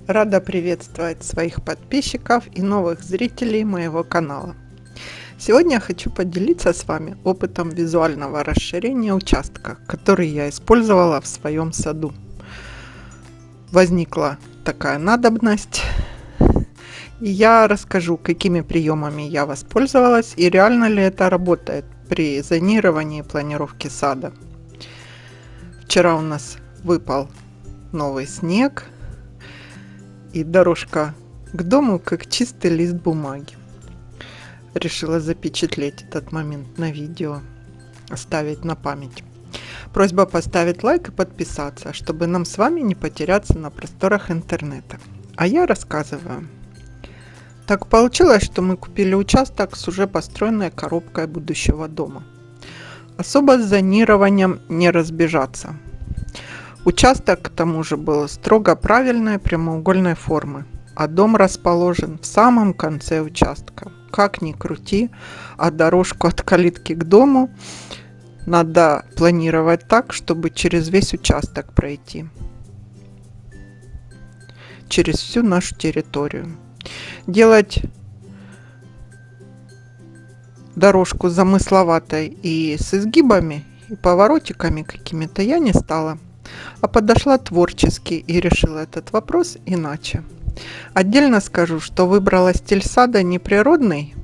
Рада приветствовать своих подписчиков и новых зрителей моего канала. Сегодня я хочу поделиться с вами опытом визуального расширения участка, который я использовала в своем саду. Возникла такая надобность, и я расскажу, какими приемами я воспользовалась и реально ли это работает при зонировании и планировке сада. Вчера у нас выпал новый снег, и дорожка к дому как чистый лист бумаги. Решила запечатлеть этот момент на видео, оставить на память. Просьба поставить лайк и подписаться, чтобы нам с вами не потеряться на просторах интернета. А я рассказываю. Так получилось, что мы купили участок с уже построенной коробкой будущего дома. Особо с зонированием не разбежаться. Участок, к тому же, был строго правильной прямоугольной формы, а дом расположен в самом конце участка. Как ни крути, а дорожку от калитки к дому надо планировать так, чтобы через весь участок пройти, через всю нашу территорию. Делать дорожку замысловатой и с изгибами и поворотиками какими-то я не стала, а подошла творчески и решила этот вопрос иначе. Отдельно скажу, что выбрала стиль сада не природный,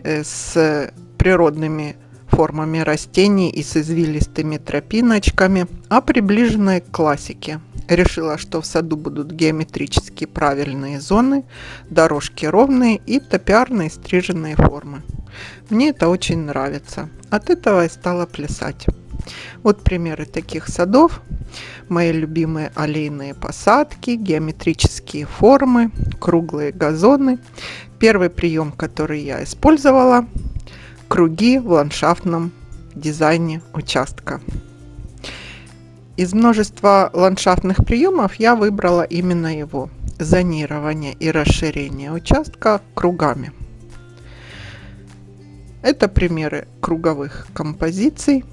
с природными формами растений и с извилистыми тропиночками, а приближенной к классике. Решила, что в саду будут геометрически правильные зоны, дорожки ровные и топиарные стриженные формы. Мне это очень нравится. От этого и стала плясать. Вот примеры таких садов. Мои любимые аллейные посадки, геометрические формы, круглые газоны. Первый прием, который я использовала – круги в ландшафтном дизайне участка. Из множества ландшафтных приемов я выбрала именно его – зонирование и расширение участка кругами. Это примеры круговых композиций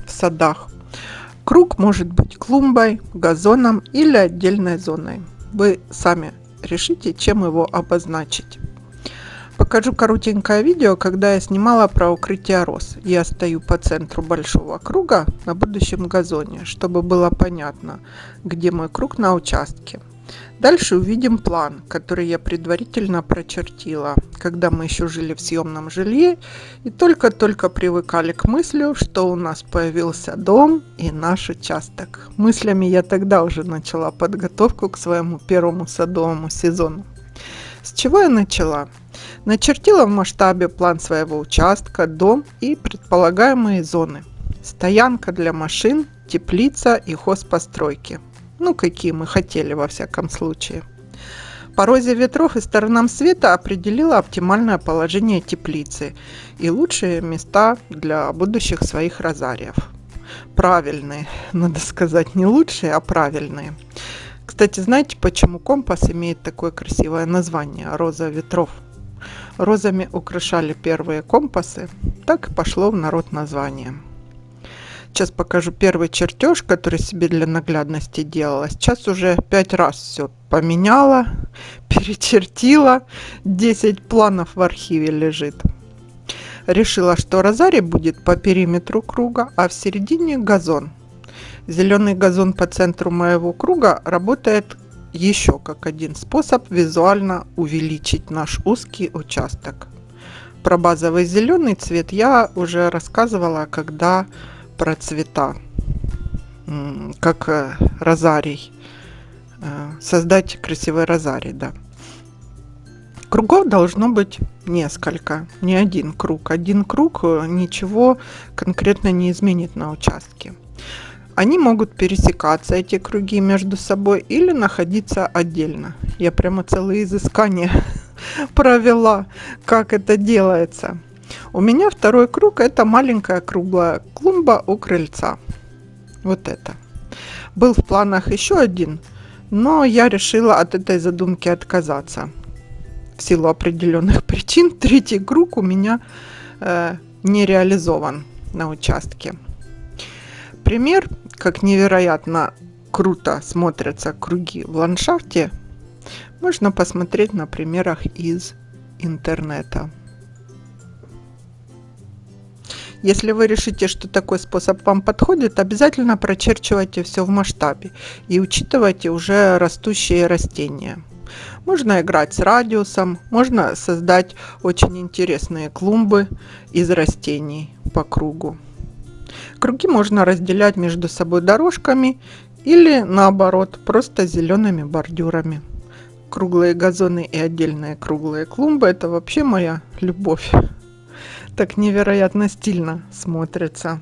в садах. Круг может быть клумбой, газоном или отдельной зоной. Вы сами решите, чем его обозначить. Покажу коротенькое видео, когда я снимала про укрытие роз. Я стою по центру большого круга на будущем газоне, чтобы было понятно, где мой круг на участке. Дальше увидим план, который я предварительно прочертила, когда мы еще жили в съемном жилье и только-только привыкали к мысли, что у нас появился дом и наш участок. Мыслями я тогда уже начала подготовку к своему первому садовому сезону. С чего я начала? Начертила в масштабе план своего участка, дом и предполагаемые зоны. Стоянка для машин, теплица и хозпостройки. Ну, какие мы хотели во всяком случае. По розе ветров и сторонам света определила оптимальное положение теплицы и лучшие места для будущих своих розариев. Правильные, надо сказать, не лучшие, а правильные. Кстати, знаете, почему компас имеет такое красивое название «Роза ветров»? Розами украшали первые компасы, так и пошло в народ название. Сейчас покажу первый чертеж, который себе для наглядности делала. Сейчас уже 5 раз все поменяла, перечертила. 10 планов в архиве лежит. Решила, что розарий будет по периметру круга, а в середине газон. Зеленый газон по центру моего круга работает еще как один способ визуально увеличить наш узкий участок. Про базовый зеленый цвет я уже рассказывала, когда про цвета, как розарий, создать красивый розарий, да. Кругов должно быть несколько, не один круг. Один круг ничего конкретно не изменит на участке. Они могут пересекаться, эти круги, между собой или находиться отдельно. Я прямо целые изыскания провела, как это делается. У меня второй круг – это маленькая круглая клумба у крыльца. Вот это. Был в планах еще один, но я решила от этой задумки отказаться. В силу определенных причин третий круг у меня не реализован на участке. Пример, как невероятно круто смотрятся круги в ландшафте, можно посмотреть на примерах из интернета. Если вы решите, что такой способ вам подходит, обязательно прочерчивайте все в масштабе и учитывайте уже растущие растения. Можно играть с радиусом, можно создать очень интересные клумбы из растений по кругу. Круги можно разделять между собой дорожками или наоборот, просто зелеными бордюрами. Круглые газоны и отдельные круглые клумбы — это вообще моя любовь. Так невероятно стильно смотрится.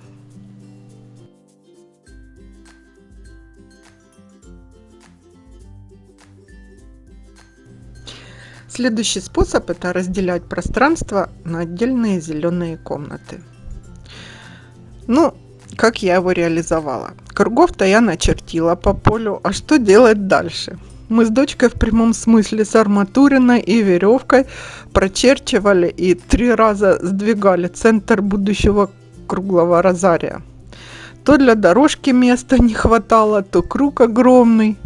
Следующий способ — это разделять пространство на отдельные зеленые комнаты. Ну, как я его реализовала? Кругов-то я начертила по полю, а что делать дальше? Мы с дочкой в прямом смысле с арматуриной и веревкой прочерчивали и 3 раза сдвигали центр будущего круглого розария. То для дорожки места не хватало, то круг огромный.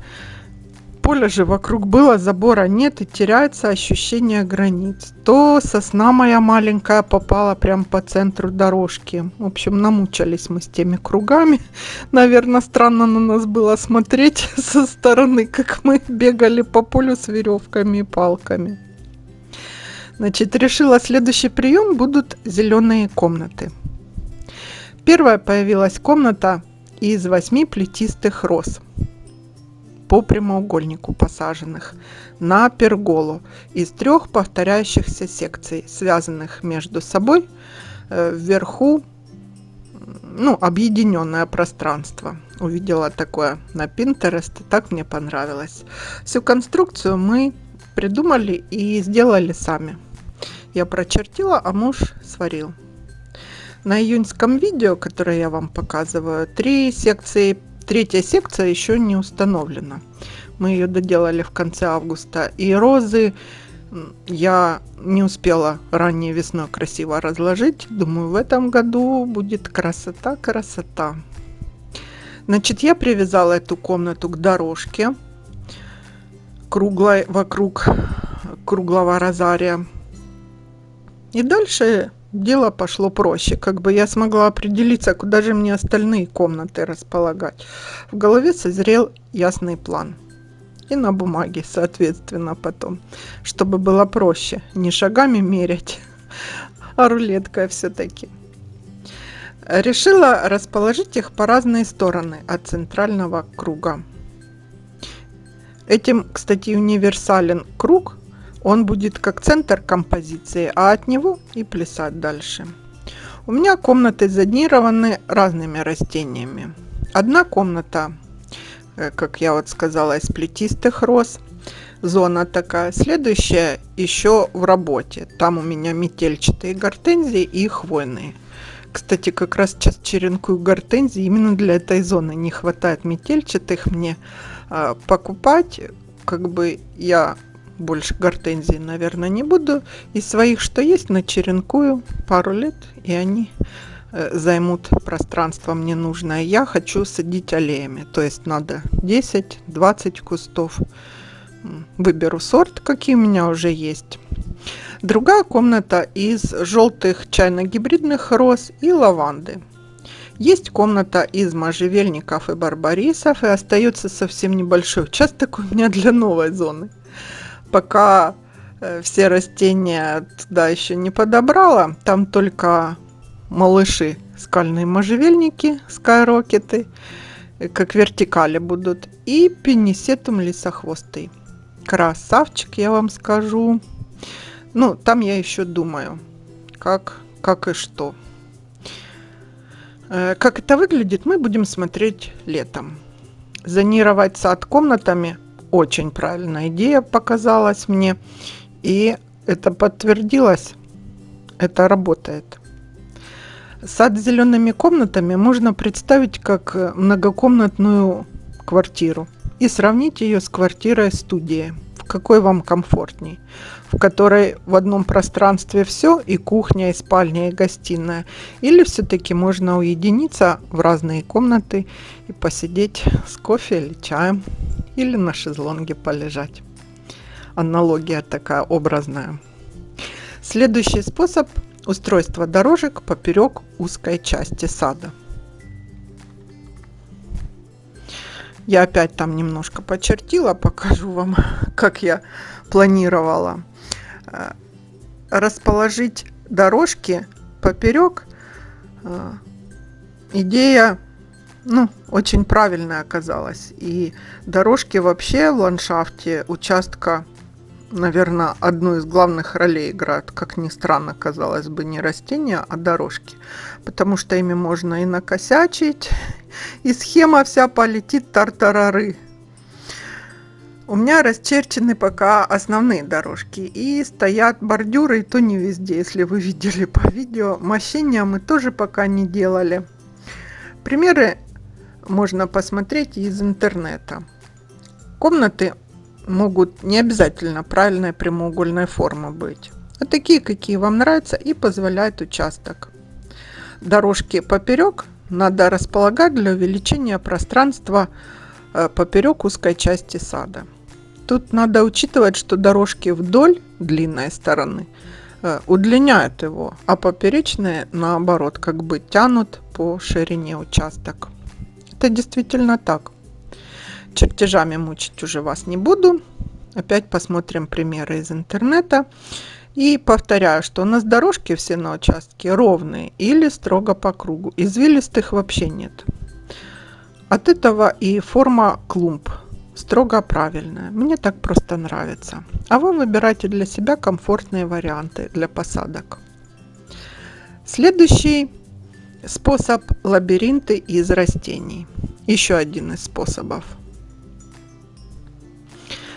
Поля же вокруг было, забора нет и теряется ощущение границ. То сосна моя маленькая попала прям по центру дорожки. В общем, намучались мы с теми кругами. Наверное, странно на нас было смотреть со стороны, как мы бегали по полю с веревками и палками. Значит, решила, следующий прием будут зеленые комнаты. Первая появилась комната из 8 плетистых роз по прямоугольнику посаженных на перголу из 3 повторяющихся секций, связанных между собой вверху, объединенное пространство. Увидела такое на Pinterest, так мне понравилось. Всю конструкцию мы придумали и сделали сами. Я прочертила, а муж сварил. На июньском видео, которое я вам показываю, 3 секции. 3-я секция еще не установлена. Мы ее доделали в конце августа. И розы я не успела ранней весной красиво разложить. Думаю, в этом году будет красота. Значит, я привязала эту комнату к дорожке круглой вокруг круглого розария. И дальше дело пошло проще. Я смогла определиться, куда же мне остальные комнаты располагать. В голове созрел ясный план. И на бумаге, соответственно, потом. Чтобы было проще. Не шагами мерять, а рулеткой все-таки. Решила расположить их по разные стороны от центрального круга. Этим, кстати, универсален круг. Он будет как центр композиции, а от него и плясать дальше. У меня комнаты зонированы разными растениями. Одна комната, как я сказала, из плетистых роз. Зона такая. Следующая еще в работе. Там у меня метельчатые гортензии и хвойные. Кстати, как раз сейчас черенкую гортензии именно для этой зоны. Не хватает метельчатых мне покупать. Я больше гортензий, наверное, не буду. Из своих, что есть, начеренкую пару лет, и они займут пространство мне нужное. Я хочу садить аллеями, то есть надо 10-20 кустов. Выберу сорт, какие у меня уже есть. Другая комната из желтых чайно-гибридных роз и лаванды. Есть комната из можжевельников и барбарисов, и остается совсем небольшой участок у меня для новой зоны. Пока все растения туда еще не подобрала, там только малыши, скальные можжевельники, скайрокеты, как вертикали будут, и пенисетум лисохвостый. Красавчик, я вам скажу. Там я еще думаю, как и что. Как это выглядит, мы будем смотреть летом. Зонировать сад комнатами — очень правильная идея показалась мне, и это подтвердилось, это работает. Сад с зелеными комнатами можно представить как многокомнатную квартиру и сравнить ее с квартирой-студией, в в какой вам комфортней, в которой в одном пространстве все, и кухня, и спальня, и гостиная, или все-таки можно уединиться в разные комнаты и посидеть с кофе или чаем, или на шезлонге полежать. Аналогия такая образная. Следующий способ – устройство дорожек поперек узкой части сада. Я опять там немножко почертила, покажу вам, как я планировала. Расположить дорожки поперек. Идея, очень правильная оказалась. И дорожки вообще в ландшафте участка, наверное, одну из главных ролей играют. Как ни странно, казалось бы, не растения, а дорожки. Потому что ими можно и накосячить, и схема вся полетит тартарары. У меня расчерчены пока основные дорожки. И стоят бордюры, и то не везде. Если вы видели по видео, мощения мы тоже пока не делали. Примеры можно посмотреть из интернета. Комнаты могут не обязательно правильной прямоугольной формы быть, а такие, какие вам нравятся и позволяет участок. Дорожки поперек надо располагать для увеличения пространства поперек узкой части сада. Тут надо учитывать, что дорожки вдоль длинной стороны удлиняют его, а поперечные, наоборот, как бы тянут по ширине участок. Это действительно так. Чертежами мучить уже вас не буду. Опять посмотрим примеры из интернета. И повторяю, что у нас дорожки все на участке ровные или строго по кругу. Извилистых вообще нет. От этого и форма клумб строго правильная. Мне так просто нравится. А вы выбирайте для себя комфортные варианты для посадок. Следующий способ – лабиринты из растений. Еще один из способов.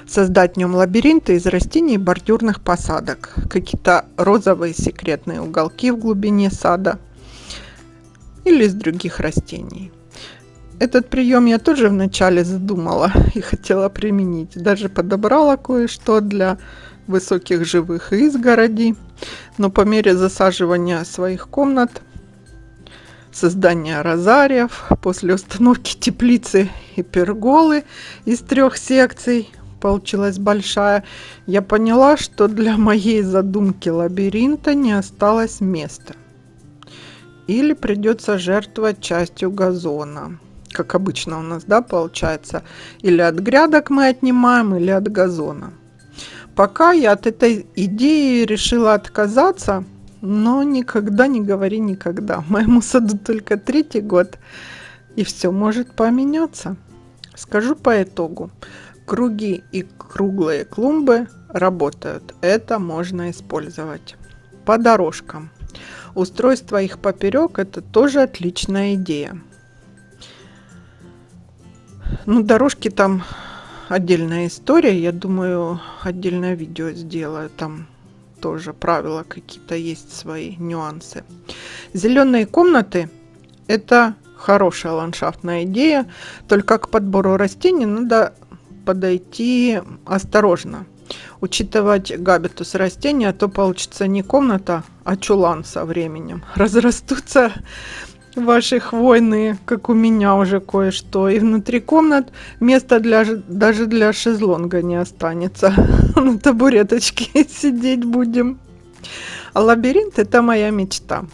Создать в нем лабиринты из растений и бордюрных посадок. Какие-то розовые секретные уголки в глубине сада. Или из других растений. Этот прием я тоже вначале задумала и хотела применить. Даже подобрала кое-что для высоких живых изгородей. Но по мере засаживания своих комнат, создания розариев, после установки теплицы и перголы из 3 секций, получилась большая, я поняла, что для моей задумки лабиринта не осталось места. Или придется жертвовать частью газона. Как обычно у нас, получается. Или от грядок мы отнимаем, или от газона. Пока я от этой идеи решила отказаться, но никогда не говори никогда. Моему саду только 3-й год, и все может поменяться. Скажу по итогу. Круги и круглые клумбы работают. Это можно использовать. По дорожкам. Устройство их поперек – это тоже отличная идея. Дорожки там отдельная история. Я думаю, отдельное видео сделаю. Там тоже правила какие-то есть, свои нюансы. Зеленые комнаты – это хорошая ландшафтная идея. Только к подбору растений надо подойти осторожно. Учитывать габитус растения, а то получится не комната, а чулан со временем. Разрастутся ваши хвойные, как у меня уже кое-что. И внутри комнат места даже для шезлонга не останется. На табуреточке сидеть будем. А лабиринт – это моя мечта.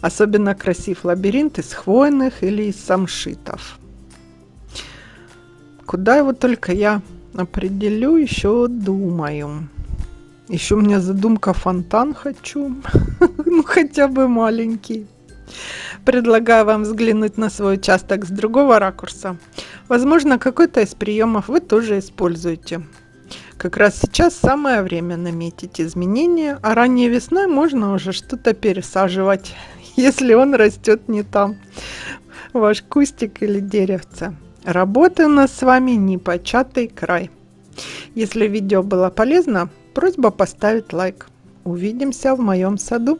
Особенно красив лабиринт из хвойных или из самшитов. Куда его только я определю, еще думаю. Еще у меня задумка фонтан хочу. Хотя бы маленький. Предлагаю вам взглянуть на свой участок с другого ракурса. Возможно, какой-то из приемов вы тоже используете. Как раз сейчас самое время наметить изменения, а ранней весной можно уже что-то пересаживать, если он растет не там, ваш кустик или деревце. Работы у нас с вами непочатый край. Если видео было полезно, просьба поставить лайк. Увидимся в моем саду.